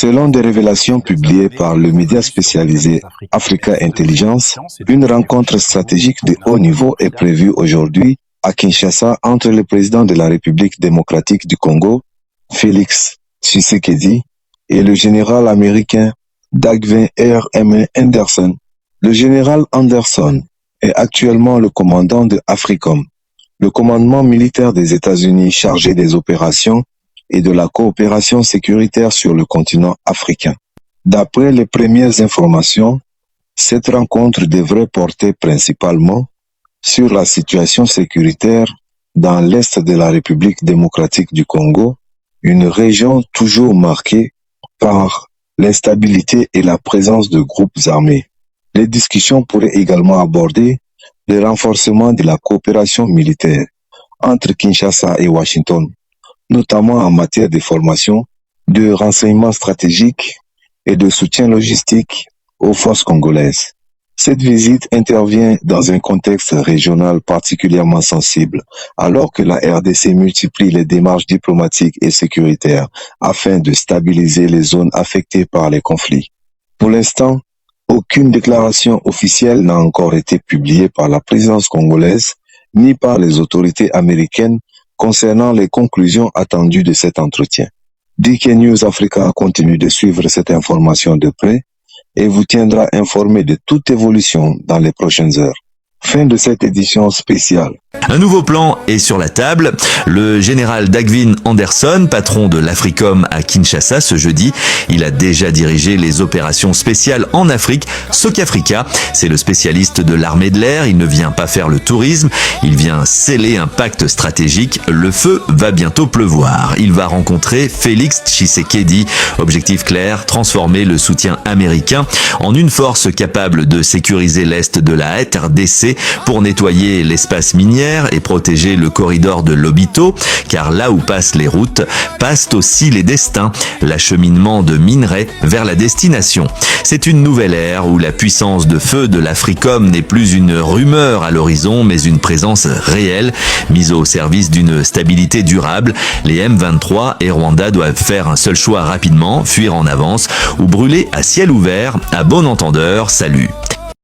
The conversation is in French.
Selon des révélations publiées par le média spécialisé Africa Intelligence, une rencontre stratégique de haut niveau est prévue aujourd'hui à Kinshasa entre le président de la République démocratique du Congo, Félix Tshisekedi, et le général américain Dagvin R.M. Anderson. Le général Anderson est actuellement le commandant de AFRICOM, le commandement militaire des États-Unis chargé des opérations et de la coopération sécuritaire sur le continent africain. D'après les premières informations, cette rencontre devrait porter principalement sur la situation sécuritaire dans l'est de la République démocratique du Congo, une région toujours marquée par l'instabilité et la présence de groupes armés. Les discussions pourraient également aborder le renforcement de la coopération militaire entre Kinshasa et Washington, notamment en matière de formation, de renseignement stratégique et de soutien logistique aux forces congolaises. Cette visite intervient dans un contexte régional particulièrement sensible, alors que la RDC multiplie les démarches diplomatiques et sécuritaires afin de stabiliser les zones affectées par les conflits. Pour l'instant, aucune déclaration officielle n'a encore été publiée par la présidence congolaise ni par les autorités américaines concernant les conclusions attendues de cet entretien. DK News Africa continue de suivre cette information de près et vous tiendra informé de toute évolution dans les prochaines heures. Fin de cette édition spéciale. Un nouveau plan est sur la table. Le général Dagvin Anderson, patron de l'AFRICOM à Kinshasa ce jeudi, il a déjà dirigé les opérations spéciales en Afrique. Sokafrika, c'est le spécialiste de l'armée de l'air. Il ne vient pas faire le tourisme, il vient sceller un pacte stratégique. Le feu va bientôt pleuvoir. Il va rencontrer Félix Tshisekedi. Objectif clair, transformer le soutien américain en une force capable de sécuriser l'est de la RDC pour nettoyer l'espace minier et protéger le corridor de Lobito, car là où passent les routes, passent aussi les destins, l'acheminement de minerais vers la destination. C'est une nouvelle ère où la puissance de feu de l'AFRICOM n'est plus une rumeur à l'horizon, mais une présence réelle, mise au service d'une stabilité durable. Les M23 et Rwanda doivent faire un seul choix rapidement, fuir en avance ou brûler à ciel ouvert. À bon entendeur, salut.